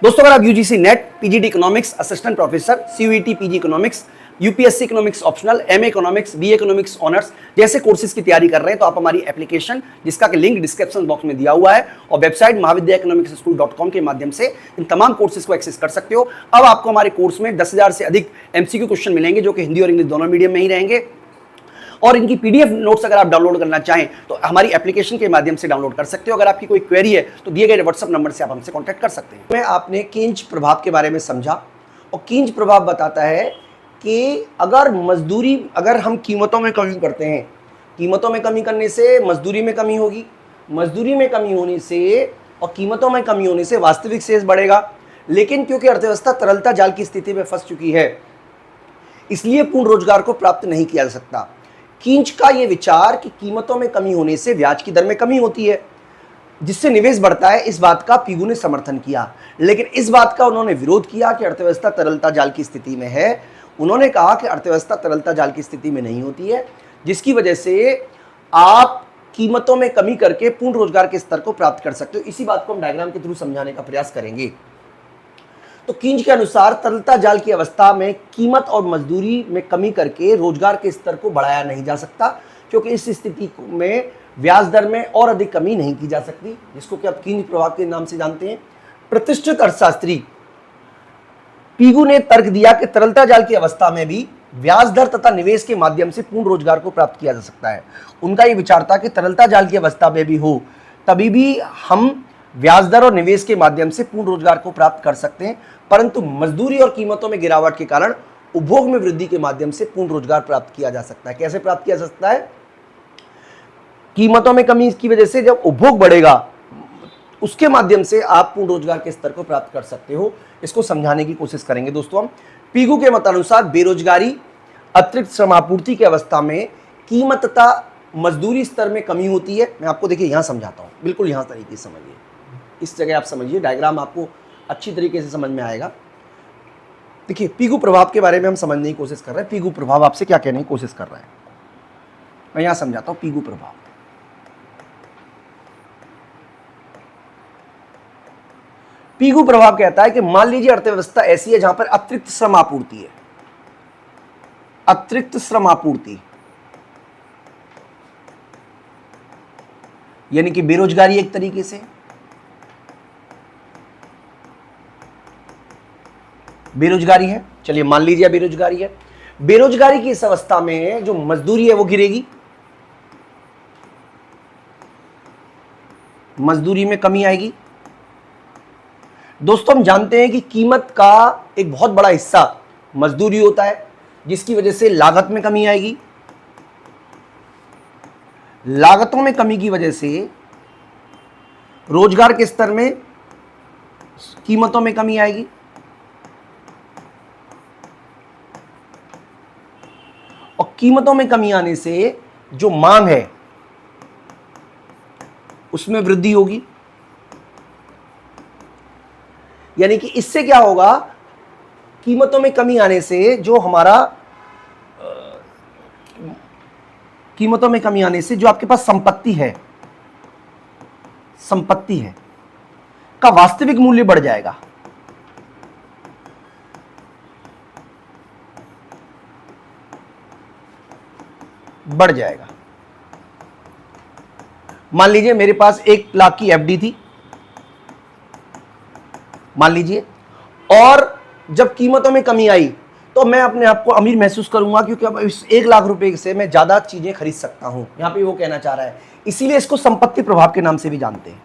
दोस्तों अगर आप UGC net, PGD economics, assistant professor, CUET PG economics, UPSC economics optional, MA economics, BA economics honours जैसे courses की तैयारी कर रहे हैं तो आप हमारी एप्लीकेशन जिसका कि लिंक डिस्क्रिप्शन बॉक्स में दिया हुआ है और वेबसाइट महाविद्याइकोनॉमिक्सस्कूल.com के माध्यम से इन तमाम कोर्सेज को एक्सेस कर सकते हो। अब आपको हमारे कोर्स में 10,000 से अधिक एमसीक्यू क्वेश्चन मिलेंगे जो कि हिंदी और इंग्लिश दोनों मीडियम में ही रहेंगे और इनकी पीडीएफ नोट्स अगर आप डाउनलोड करना चाहें तो हमारी एप्लीकेशन के माध्यम से डाउनलोड कर सकते हो। अगर आपकी कोई क्वेरी है तो दिए गए व्हाट्सएप नंबर से आप हमसे कांटेक्ट कर सकते हैं। आपने कींच प्रभाव के बारे में समझा और कींच प्रभाव बताता है कि अगर हम कीमतों में कमी करते हैं, कीमतों में कमी करने से मजदूरी में कमी होगी, मजदूरी में कमी होने से और कीमतों में कमी होने से वास्तविक शेष बढ़ेगा। लेकिन क्योंकि अर्थव्यवस्था तरलता जाल की स्थिति में फंस चुकी है इसलिए पूर्ण रोजगार को प्राप्त नहीं किया जा सकता। कींच का यह विचार कि कीमतों में कमी होने से ब्याज की दर में कमी होती है जिससे निवेश बढ़ता है, इस बात का पीगू ने समर्थन किया। लेकिन इस बात का उन्होंने विरोध किया कि अर्थव्यवस्था तरलता जाल की स्थिति में है। उन्होंने कहा कि अर्थव्यवस्था तरलता जाल की स्थिति में नहीं होती है जिसकी वजह से आप कीमतों में कमी करके पूर्ण रोजगार के स्तर को प्राप्त कर सकते हो। इसी बात को हम डायग्राम के थ्रू समझाने का प्रयास करेंगे। तो कींच के अनुसार तरलता जाल की अवस्था में कीमत और मजदूरी में कमी करके रोजगार के स्तर को बढ़ाया नहीं जा सकता क्योंकि इस स्थिति में ब्याज दर में और अधिक कमी नहीं की जा सकती, जिसको कि आप कींच प्रभाव के नाम से जानते हैं। प्रतिष्ठित अर्थशास्त्री पीगू ने तर्क दिया कि तरलता जाल की अवस्था में भी ब्याज दर तथा निवेश के माध्यम से पूर्ण रोजगार को प्राप्त किया जा सकता है। उनका यह विचार था कि तरलता जाल की अवस्था में भी हो तभी भी हम ब्याज दर और निवेश के माध्यम से पूर्ण रोजगार को प्राप्त कर सकते हैं, परंतु मजदूरी और कीमतों में गिरावट के कारण उपभोग में वृद्धि के माध्यम से पूर्ण रोजगार प्राप्त किया जा सकता है। कैसे प्राप्त किया जा सकता है? कीमतों में कमी की वजह से जब उपभोग बढ़ेगा उसके माध्यम से आप पूर्ण रोजगार के स्तर को प्राप्त कर सकते हो। इसको समझाने की कोशिश करेंगे दोस्तों हम। पीगू के मतानुसार बेरोजगारी, अतिरिक्त श्रम आपूर्ति की अवस्था में कीमत तथा मजदूरी स्तर में कमी होती है। मैं आपको देखिए यहां समझाता हूं, बिल्कुल यहां तरीके से समझिए, इस जगह आप समझिए, डायग्राम आपको अच्छी तरीके से समझ में आएगा। देखिए पीगू प्रभाव के बारे में हम समझने की कोशिश कर रहे हैं। पीगू प्रभाव आपसे क्या कहने की कोशिश कर रहा है, मैं यहां समझाता हूं। पीगू प्रभाव, पीगू प्रभाव कहता है कि मान लीजिए अर्थव्यवस्था ऐसी है जहां पर अतिरिक्त श्रम आपूर्ति है, अतिरिक्त श्रम आपूर्ति यानी कि बेरोजगारी एक तरीके से, बेरोजगारी है, चलिए मान लीजिए बेरोजगारी है। बेरोजगारी की इस अवस्था में जो मजदूरी है वो गिरेगी, मजदूरी में कमी आएगी। दोस्तों हम जानते हैं कि कीमत का एक बहुत बड़ा हिस्सा मजदूरी होता है जिसकी वजह से लागत में कमी आएगी। लागतों में कमी की वजह से रोजगार के स्तर में, कीमतों में कमी आएगी और कीमतों में कमी आने से जो मांग है उसमें वृद्धि होगी। यानी कि इससे क्या होगा, कीमतों में कमी आने से जो हमारा कीमतों में कमी आने से जो आपके पास संपत्ति है, संपत्ति है का वास्तविक मूल्य बढ़ जाएगा। बढ़ जाएगा। मान लीजिए मेरे पास 1 लाख की एफडी थी, मान लीजिए, और जब कीमतों में कमी आई तो मैं अपने आप को अमीर महसूस करूंगा क्योंकि अब इस 1 लाख रुपए से मैं ज्यादा चीजें खरीद सकता हूं। यहां पे वो कहना चाह रहा है, इसीलिए इसको संपत्ति प्रभाव के नाम से भी जानते हैं,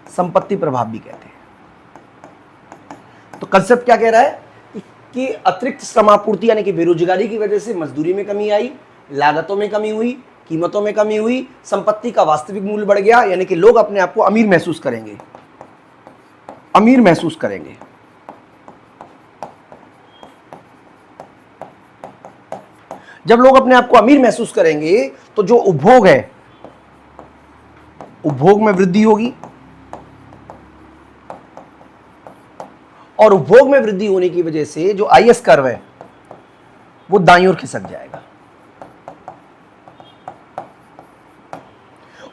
संपत्ति प्रभाव भी कहते हैं। तो कंसेप्ट क्या कह रहा है कि अतिरिक्त श्रमापूर्ति यानी कि बेरोजगारी की वजह से मजदूरी में कमी आई, लागतों में कमी हुई, कीमतों में कमी हुई, संपत्ति का वास्तविक मूल्य बढ़ गया, यानी कि लोग अपने आप को अमीर महसूस करेंगे, अमीर महसूस करेंगे। जब लोग अपने आप को अमीर महसूस करेंगे तो जो उपभोग है, उपभोग में वृद्धि होगी और उपभोग में वृद्धि होने की वजह से जो आईएस कर्व है वो दाईं ओर खिसक जाएगा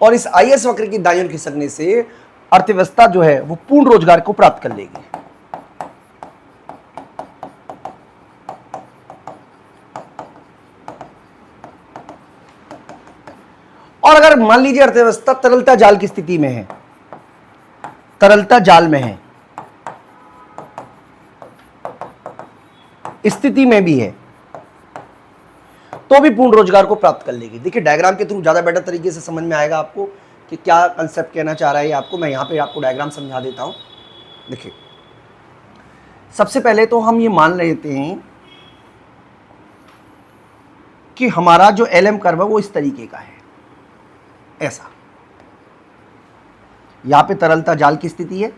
और इस आईएस वक्र की दाईं ओर खिसकने से अर्थव्यवस्था जो है वो पूर्ण रोजगार को प्राप्त कर लेगी। और अगर मान लीजिए अर्थव्यवस्था तरलता जाल की स्थिति में है, तरलता जाल में है, स्थिति में भी है, तो भी पूर्ण रोजगार को प्राप्त कर लेगी। देखिए डायग्राम के थ्रू ज्यादा बेटर तरीके से समझ में आएगा आपको कि क्या कंसेप्ट कहना चाह रहा है आपको। मैं यहां पे आपको डायग्राम समझा देता हूं। देखिए सबसे पहले तो हम ये मान लेते हैं कि हमारा जो LM कर्व है वो इस तरीके का है, ऐसा। यहां पे तरलता जाल की स्थिति है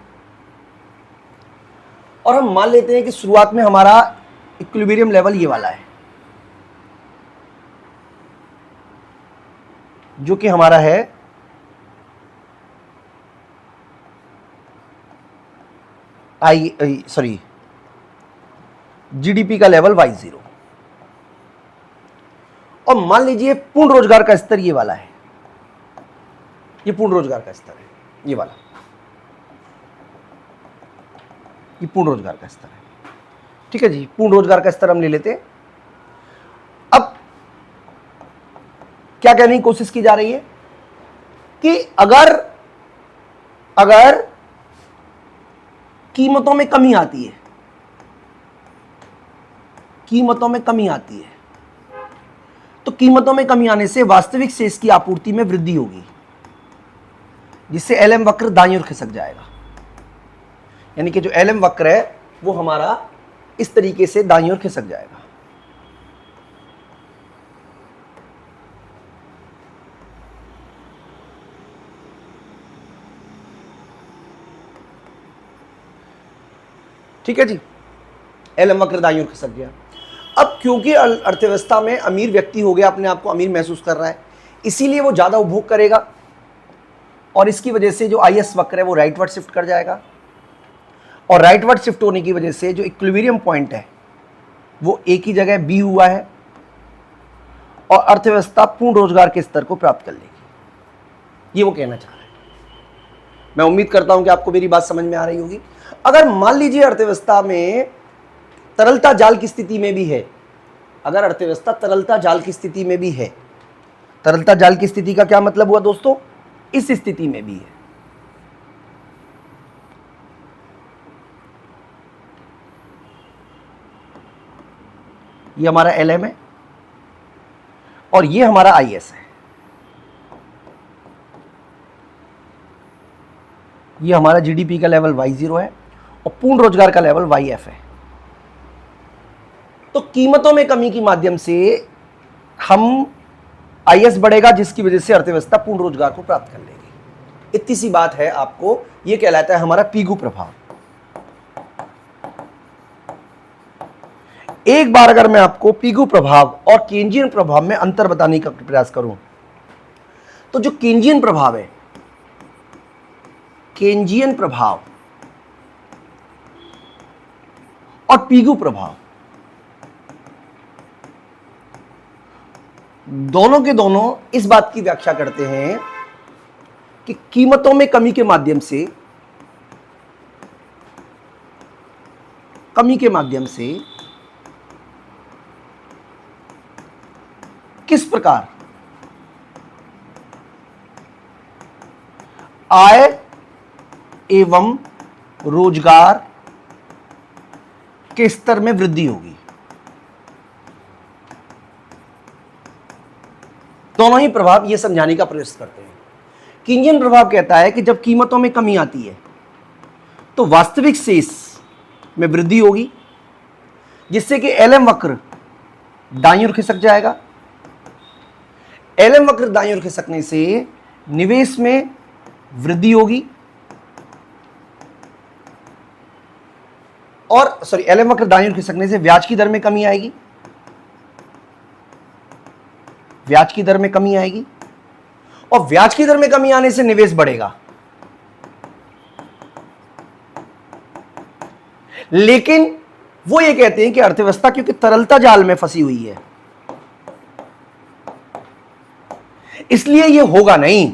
और हम मान लेते हैं कि शुरुआत में हमारा इक्विलिब्रियम लेवल ये वाला है, जो कि हमारा है जीडीपी का लेवल Y0। और मान लीजिए पूर्ण रोजगार का स्तर ये वाला है, ये पूर्ण रोजगार का स्तर है, ये वाला, ये पूर्ण रोजगार का स्तर है। ठीक है जी, पूर्ण रोजगार का स्तर हम ले लेते हैं। अब क्या कहने की कोशिश की जा रही है कि अगर कीमतों में कमी आती है, कीमतों में कमी आती है, तो कीमतों में कमी आने से वास्तविक शेष की आपूर्ति में वृद्धि होगी, जिससे LM वक्र दाईं ओर खिसक जाएगा। यानी कि जो LM वक्र है वो हमारा इस तरीके से दाईं ओर खिसक जाएगा। ठीक है जी, LM वक्र दाईं ओर खिसक गया। अब क्योंकि अर्थव्यवस्था में अमीर व्यक्ति हो गया, अपने आप को अमीर महसूस कर रहा है, इसीलिए वो ज्यादा उपभोग करेगा और इसकी वजह से जो IS वक्र है वो राइटवर्ड शिफ्ट कर जाएगा। और राइटवर्ड शिफ्ट होने की वजह से जो इक्विलिब्रियम पॉइंट है वो एक ही जगह B हुआ है और अर्थव्यवस्था पूर्ण रोजगार के स्तर को प्राप्त कर लेगी। ये वो कहना चाह रहा है। मैं उम्मीद करता हूं कि आपको मेरी बात समझ में आ रही होगी। अगर मान लीजिए अर्थव्यवस्था में तरलता जाल की स्थिति में भी है, अगर अर्थव्यवस्था तरलता जाल की स्थिति में भी है, तरलता जाल की स्थिति का क्या मतलब हुआ दोस्तों? इस स्थिति में भी है। ये हमारा LM है और ये हमारा IS है। ये हमारा GDP का लेवल Y0 है और पूर्ण रोजगार का लेवल YF है। तो कीमतों में कमी के माध्यम से हम IS बढ़ेगा, जिसकी वजह से अर्थव्यवस्था पूर्ण रोजगार को प्राप्त कर लेगी। इतनी सी बात है आपको, यह कहलाता है हमारा पीगू प्रभाव। एक बार अगर मैं आपको पीगू प्रभाव और केंजियन प्रभाव में अंतर बताने का प्रयास करूं, तो जो केंजियन प्रभाव है, केंजियन प्रभाव और पीगू प्रभाव, दोनों के दोनों इस बात की व्याख्या करते हैं कि कीमतों में कमी के माध्यम से, किस प्रकार आय एवं रोजगार के स्तर में वृद्धि होगी। दोनों ही प्रभाव यह समझाने का प्रयास करते हैं। केंजियन प्रभाव कहता है कि जब कीमतों में कमी आती है तो वास्तविक शेष में वृद्धि होगी, जिससे कि LM वक्र दाईं ओर खिसक जाएगा। LM वक्र दाईं ओर खिसकने से निवेश में वृद्धि होगी और LM वक्र दाईं ओर खिसकने से ब्याज की दर में कमी आएगी, ब्याज की दर में कमी आएगी और ब्याज की दर में कमी आने से निवेश बढ़ेगा। लेकिन वो ये कहते हैं कि अर्थव्यवस्था क्योंकि तरलता जाल में फंसी हुई है, इसलिए ये होगा नहीं,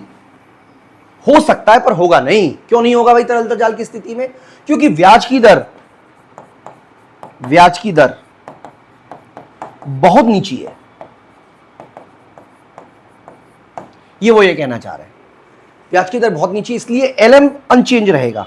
हो सकता है पर होगा नहीं। क्यों नहीं होगा भाई तरलता जाल की स्थिति में? क्योंकि ब्याज की दर बहुत नीची है। वो ये कहना चाह रहे हैं, ब्याज की दर बहुत नीची, इसलिए एलएम अनचेंज रहेगा,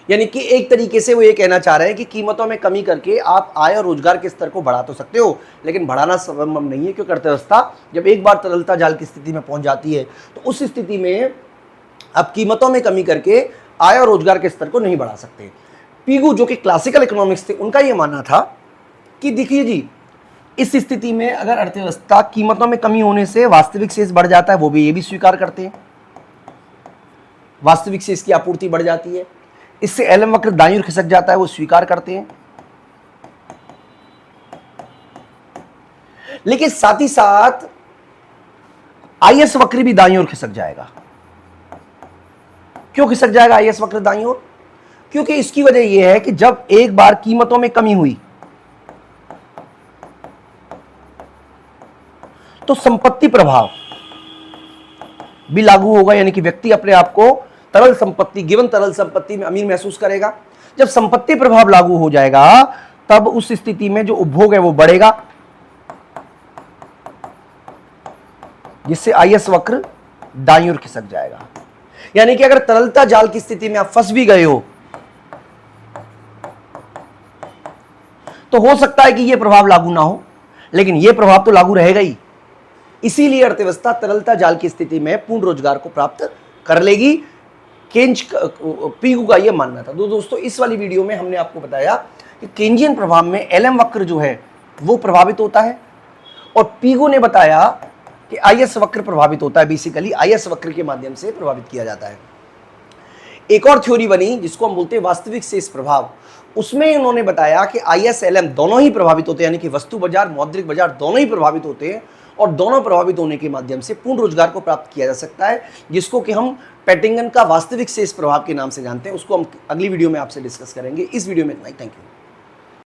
यानी कि एक तरीके से वो ये कहना चाह रहे हैं कि कीमतों में कमी करके आप आय और रोजगार के स्तर को बढ़ा तो सकते हो, लेकिन बढ़ाना संभव नहीं है, क्योंकि अर्थव्यवस्था जब एक बार तरलता जाल की स्थिति में पहुंच जाती है तो उस स्थिति में आप कीमतों में कमी करके आय और रोजगार के स्तर को नहीं बढ़ा सकते। पीगू जो कि क्लासिकल इकोनॉमिक्स थे, उनका यह मानना था कि देखिए जी, इस स्थिति में अगर अर्थव्यवस्था कीमतों में कमी होने से वास्तविक शेष बढ़ जाता है, वो भी ये भी स्वीकार करते हैं, वास्तविक शेष की आपूर्ति बढ़ जाती है, इससे एलएम वक्र दाईं ओर खिसक जाता है, वो स्वीकार करते हैं। लेकिन साथ ही साथ आईएस वक्र भी दाईं ओर खिसक जाएगा। क्यों खिसक जाएगा आईएस वक्र दाईं ओर? क्योंकि इसकी वजह यह है कि जब एक बार कीमतों में कमी हुई तो संपत्ति प्रभाव भी लागू होगा, यानी कि व्यक्ति अपने आप को तरल संपत्ति, गिवन तरल संपत्ति में अमीर महसूस करेगा। जब संपत्ति प्रभाव लागू हो जाएगा तब उस स्थिति में जो उपभोग है वो बढ़ेगा, जिससे आईएस वक्र दाईं ओर खिसक जाएगा। यानी कि अगर तरलता जाल की स्थिति में आप फंस भी गए हो तो हो सकता है कि यह प्रभाव लागू ना हो, लेकिन यह प्रभाव तो लागू रहेगा ही। इसीलिए अर्थव्यवस्था तरलता जाल की स्थिति में पूर्ण रोजगार को प्राप्त कर लेगी। पीगू का यह मानना था। दोस्तों, इस वाली वीडियो में हमने आपको बताया कि केंजियन प्रभाव में एलएम वक्र जो है वो प्रभावित होता है, और पीगू ने बताया कि आईएस वक्र प्रभावित होता है। बेसिकली आईएस वक्र के माध्यम से प्रभावित किया जाता है। एक और थ्योरी बनी जिसको हम बोलते हैं वास्तविक शेष प्रभाव। उसमें उन्होंने बताया कि आईएस एलएम दोनों ही प्रभावित होते हैं, यानी कि वस्तु बाजार, मौद्रिक बाजार दोनों ही प्रभावित होते हैं, और दोनों प्रभावित होने के माध्यम से पूर्ण रोजगार को प्राप्त किया जा सकता है, जिसको कि हम पेटिंगन का वास्तविक शेष प्रभाव के नाम से जानते हैं। उसको हम अगली वीडियो में आपसे डिस्कस करेंगे। इस वीडियो में इतना ही। Thank you.